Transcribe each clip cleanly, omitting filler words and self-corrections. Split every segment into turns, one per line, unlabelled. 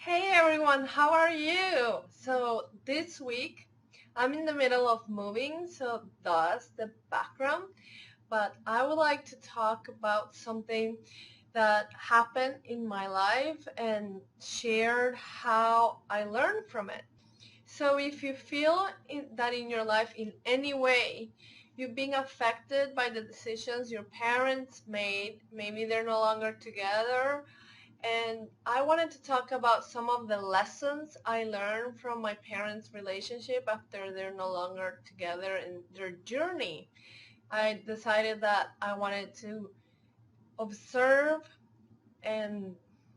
Hey everyone, how are you? So this week I'm in the middle of moving, so thus the background, but I would like to talk about something that happened in my life and shared how I learned from it. So if you feel that in your life in any way you're being affected by the decisions your parents made, maybe they're no longer together, and I wanted to talk about some of the lessons I learned from my parents' relationship after they're no longer together in their journey. I decided that I wanted to observe and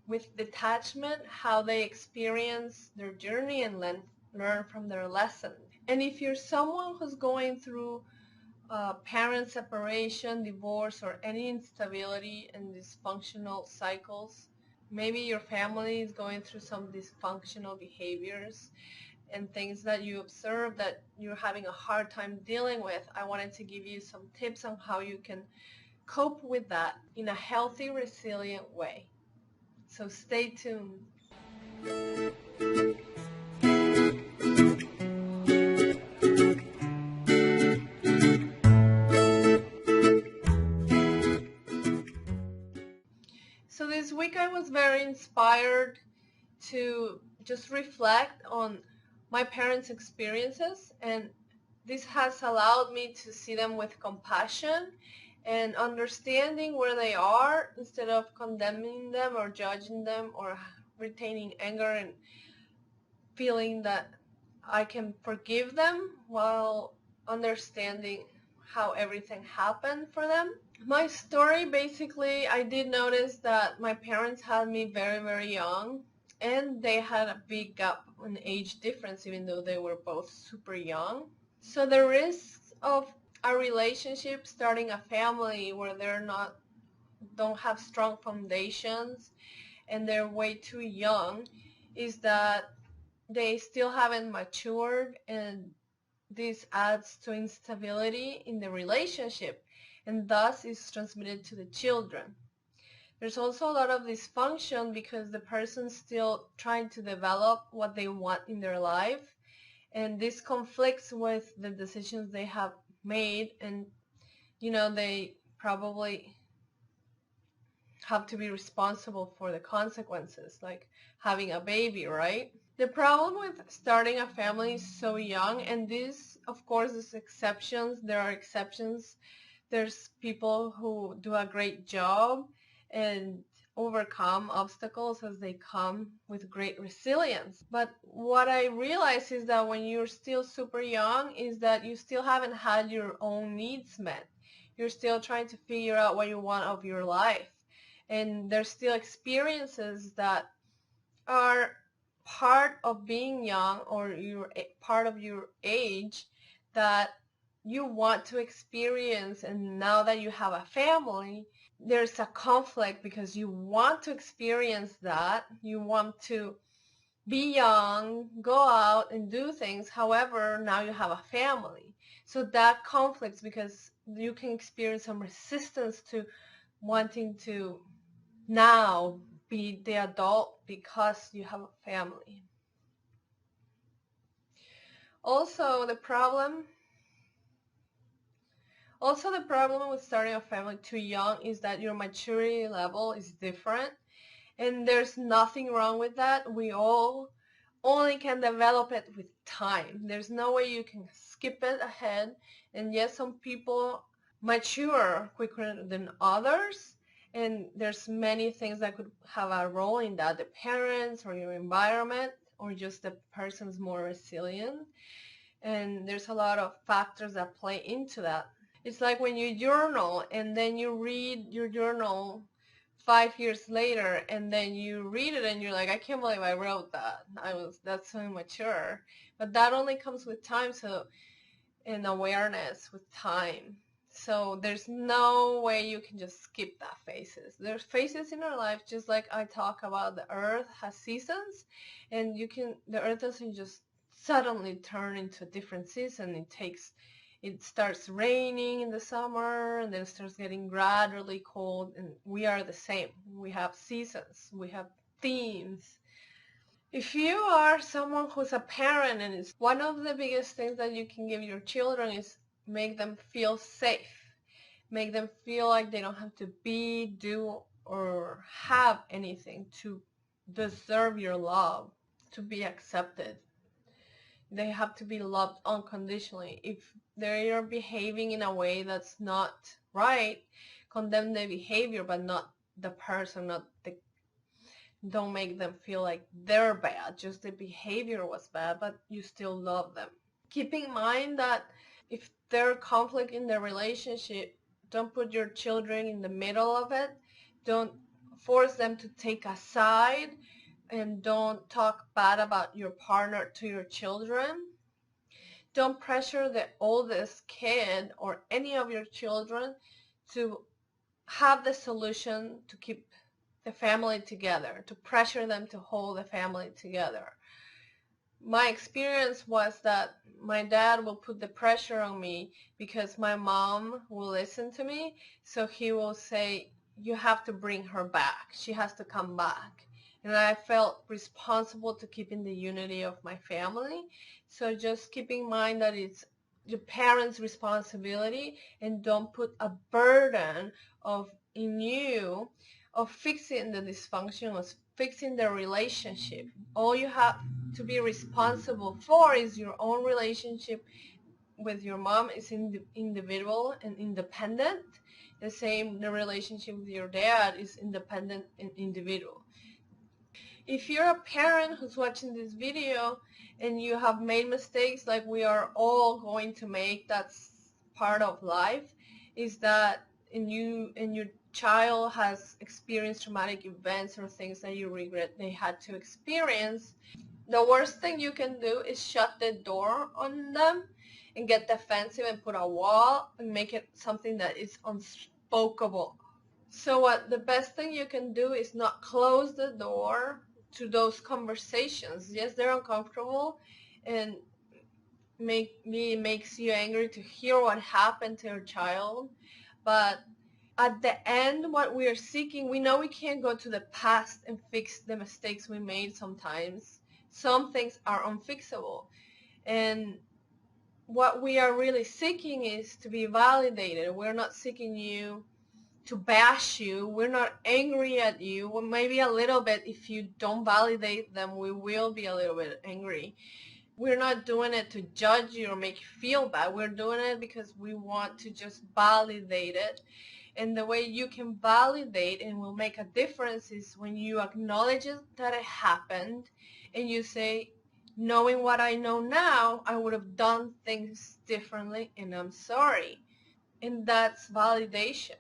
with detachment how they experience their journey and learn from their lesson. And if you're someone who's going through parent separation, divorce, or any instability and dysfunctional cycles, maybe your family is going through some dysfunctional behaviors and things that you observe that you're having a hard time dealing with. I wanted to give you some tips on how you can cope with that in a healthy, resilient way. So stay tuned. So this week I was very inspired to just reflect on my parents' experiences, and this has allowed me to see them with compassion and understanding where they are instead of condemning them or judging them or retaining anger and feeling that I can forgive them while understanding how everything happened for them. My story, basically, I did notice that my parents had me very, very young, and they had a big gap in age difference, even though they were both super young. So the risks of a relationship, starting a family where don't have strong foundations and they're way too young, is that they still haven't matured, and this adds to instability in the relationship and thus is transmitted to the children. There's also a lot of dysfunction because the person's still trying to develop what they want in their life, and this conflicts with the decisions they have made, and they probably have to be responsible for the consequences, like having a baby, right? The problem with starting a family is so young, and this, of course, is exceptions. There are exceptions. There's people who do a great job and overcome obstacles as they come with great resilience. But what I realize is that when you're still super young is that you still haven't had your own needs met. You're still trying to figure out what you want of your life. And there's still experiences that are part of being young, or you're part of your age, that you want to experience, and now that you have a family there's a conflict because you want to experience that, you want to be young, go out and do things. However, now you have a family, so that conflicts because you can experience some resistance to wanting to now be the adult because you have a family. Also, the problem with starting a family too young is that your maturity level is different, and there's nothing wrong with that. We all only can develop it with time. There's no way you can skip it ahead. And yes, some people mature quicker than others, and there's many things that could have a role in that, the parents or your environment or just the person's more resilient. And there's a lot of factors that play into that. It's like when you journal and then you read your journal 5 years later, and then you read it and you're like, I can't believe I wrote that. That's so immature. But that only comes with time, so, and awareness with time. So there's no way you can just skip that phases. There's phases in our life, just like I talk about the earth has seasons, and the earth doesn't just suddenly turn into a different season. It starts raining in the summer, and then it starts getting gradually cold, and we are the same. We have seasons, we have themes, If you are someone who's a parent, and it's one of the biggest things that you can give your children is make them feel safe, make them feel like they don't have to be, do, or have anything to deserve your love, to be accepted. They have to be loved unconditionally. If they are behaving in a way that's not right, condemn the behavior, but not the person, not the, don't make them feel like they're bad. Just the behavior was bad, but you still love them. Keep in mind that if there's conflict in the relationship, don't put your children in the middle of it. Don't force them to take a side, and don't talk bad about your partner to your children. Don't pressure the oldest kid or any of your children to have the solution to keep the family together, to pressure them to hold the family together. My experience was that my dad will put the pressure on me because my mom will listen to me. So he will say, you have to bring her back. She has to come back. And I felt responsible to keeping the unity of my family. So just keep in mind that it's your parents' responsibility, and don't put a burden of in you of fixing the dysfunction, of fixing the relationship. All you have to be responsible for is your own relationship with your mom is individual and independent. The same, the relationship with your dad is independent and individual. If you're a parent who's watching this video and you have made mistakes, like we are all going to make, that's part of life, is that and your child has experienced traumatic events or things that you regret they had to experience, the worst thing you can do is shut the door on them and get defensive and put a wall and make it something that is unspokeable. So what the best thing you can do is not close the door to those conversations. Yes, they're uncomfortable, and makes you angry to hear what happened to your child, but at the end, what we are seeking, we know we can't go to the past and fix the mistakes we made sometimes. Some things are unfixable. And what we are really seeking is to be validated. We're not seeking you to bash you. We're not angry at you. Well, maybe a little bit. If you don't validate them, we will be a little bit angry. We're not doing it to judge you or make you feel bad. We're doing it because we want to just validate it. And the way you can validate and will make a difference is when you acknowledge that it happened and you say, knowing what I know now, I would have done things differently and I'm sorry. And that's validation.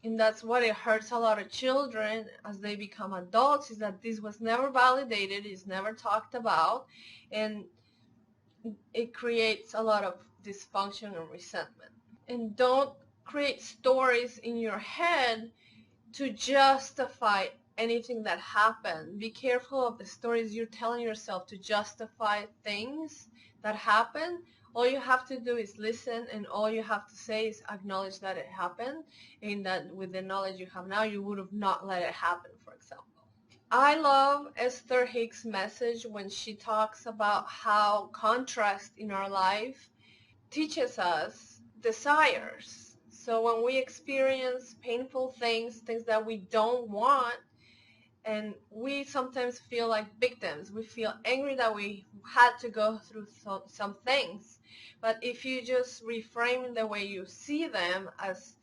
And that's what it hurts a lot of children as they become adults, is that this was never validated, it's never talked about, and it creates a lot of dysfunction and resentment. And don't create stories in your head to justify anything that happened. Be careful of the stories you're telling yourself to justify things that happen. All you have to do is listen, and all you have to say is acknowledge that it happened, and that with the knowledge you have now, you would have not let it happen, for example. I love Esther Hicks' message when she talks about how contrast in our life teaches us desires. So when we experience painful things, things that we don't want, and we sometimes feel like victims, we feel angry that we had to go through some things. But if you just reframe the way you see them as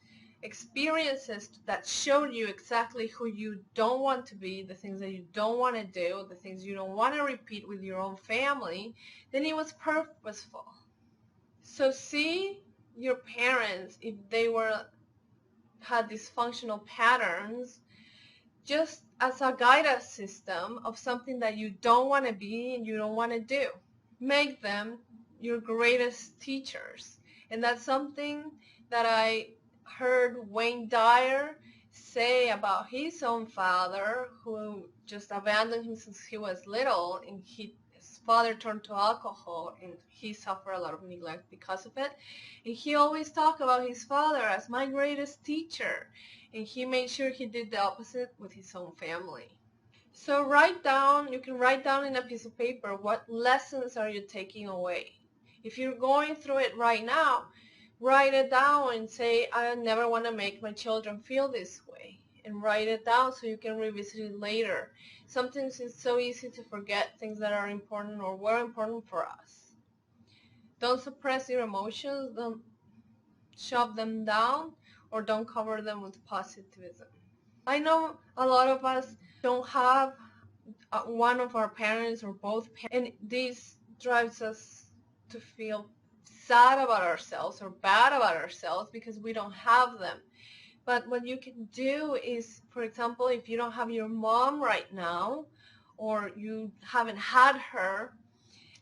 experiences that showed you exactly who you don't want to be, the things that you don't want to do, the things you don't want to repeat with your own family, then it was purposeful. So see your parents, if they had dysfunctional patterns, just as a guidance system of something that you don't want to be and you don't want to do. Make them your greatest teachers. And that's something that I heard Wayne Dyer say about his own father, who just abandoned him since he was little, and his father turned to alcohol, and he suffered a lot of neglect because of it. And he always talked about his father as my greatest teacher, and he made sure he did the opposite with his own family. So you can write down in a piece of paper what lessons are you taking away. If you're going through it right now, write it down and say, I never want to make my children feel this way. And write it down so you can revisit it later. Sometimes it's so easy to forget things that are important or were important for us. Don't suppress your emotions, don't shove them down, or don't cover them with positivism. I know a lot of us don't have one of our parents or both parents, and this drives us to feel sad about ourselves or bad about ourselves because we don't have them. But what you can do is, for example, if you don't have your mom right now or you haven't had her,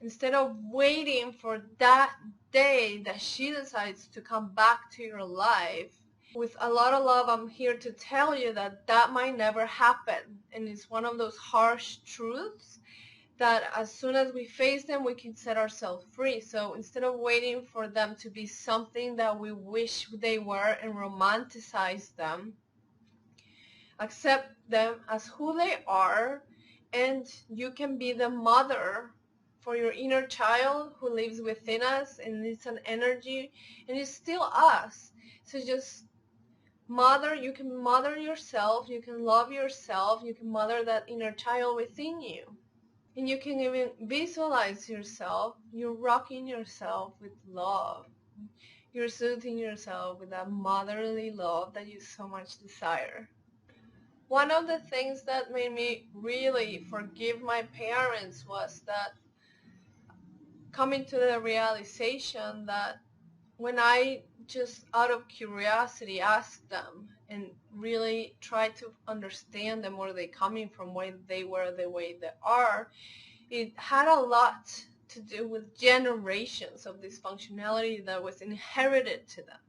instead of waiting for that day that she decides to come back to your life, with a lot of love, I'm here to tell you that that might never happen. And it's one of those harsh truths that as soon as we face them, we can set ourselves free. So instead of waiting for them to be something that we wish they were and romanticize them, accept them as who they are, and you can be the mother for your inner child who lives within us, and it's an energy, and it's still us. So just you can mother yourself, you can love yourself, you can mother that inner child within you. And you can even visualize yourself, you're rocking yourself with love. You're soothing yourself with that motherly love that you so much desire. One of the things that made me really forgive my parents was that coming to the realization that when I just out of curiosity asked them and really tried to understand them, where they coming from, why they were the way they are, it had a lot to do with generations of dysfunctionality that was inherited to them.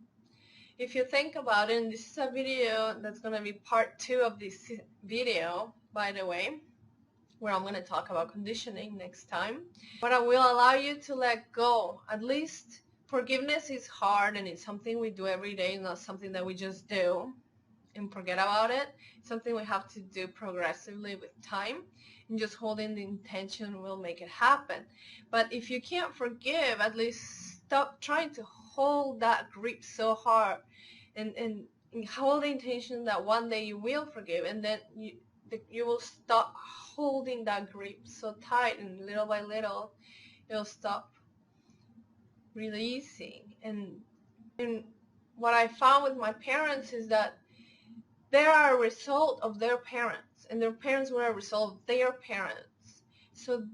If you think about it, and this is a video that's going to be part 2 of this video, by the way, where I'm going to talk about conditioning next time. But I will allow you to let go. At least forgiveness is hard and it's something we do every day, not something that we just do and forget about it. It's something we have to do progressively with time, and just holding the intention will make it happen. But if you can't forgive, at least stop trying to hold that grip so hard and hold the intention that one day you will forgive, and then you will stop holding that grip so tight, and little by little it'll stop releasing. And what I found with my parents is that they are a result of their parents, and their parents were a result of their parents. So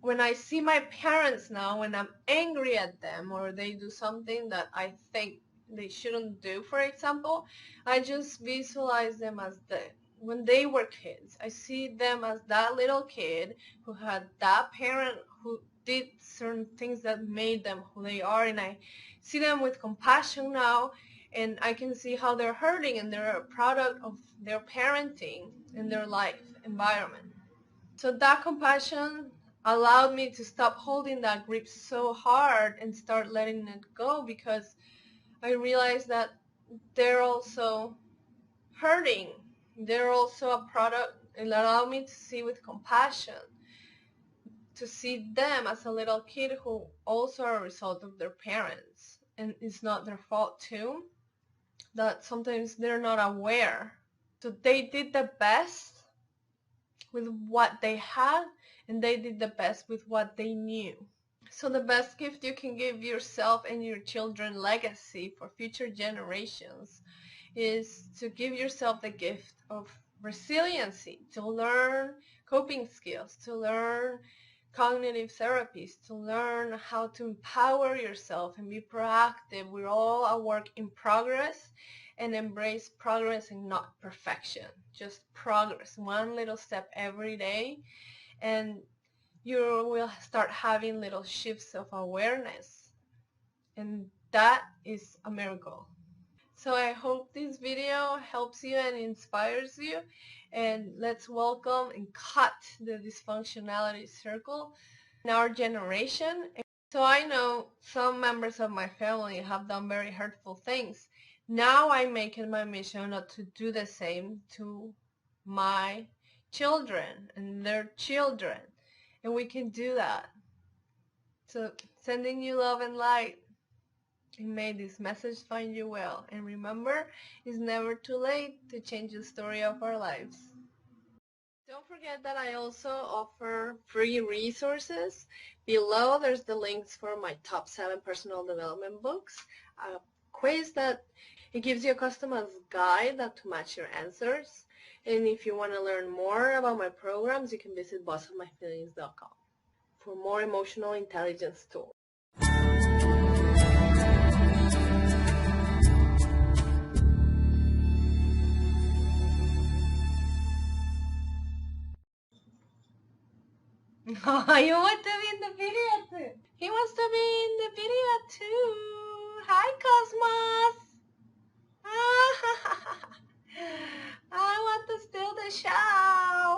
when I see my parents now, when I'm angry at them or they do something that I think they shouldn't do, for example, I just visualize them as when they were kids. I see them as that little kid who had that parent who did certain things that made them who they are, and I see them with compassion now, and I can see how they're hurting, and they're a product of their parenting and their life environment. So that compassion allowed me to stop holding that grip so hard and start letting it go, because I realized that they're also hurting. They're also a product. It allowed me to see with compassion, to see them as a little kid who also are a result of their parents, and it's not their fault too, that sometimes they're not aware. So they did the best with what they had, and they did the best with what they knew. So the best gift you can give yourself and your children, legacy for future generations, is to give yourself the gift of resiliency, to learn coping skills, to learn cognitive therapies, to learn how to empower yourself and be proactive. We're all a work in progress, and embrace progress and not perfection. Just progress, one little step every day, and you will start having little shifts of awareness, and that is a miracle. So I hope this video helps you and inspires you, and let's welcome and cut the dysfunctionality circle in our generation. So I know some members of my family have done very hurtful things. Now I make it my mission not to do the same to my children and their children, and we can do that. So sending you love and light, and may this message find you well. And remember, it's never too late to change the story of our lives. Don't forget that I also offer free resources. Below there's the links for my top 7 personal development books, a quiz that it gives you a customized guide that to match your answers. And if you want to learn more about my programs, you can visit bossofmyfeelings.com for more emotional intelligence tools. Oh, you want to be in the video too? He wants to be in the video too. Hi, Cosmos. I want to steal the show.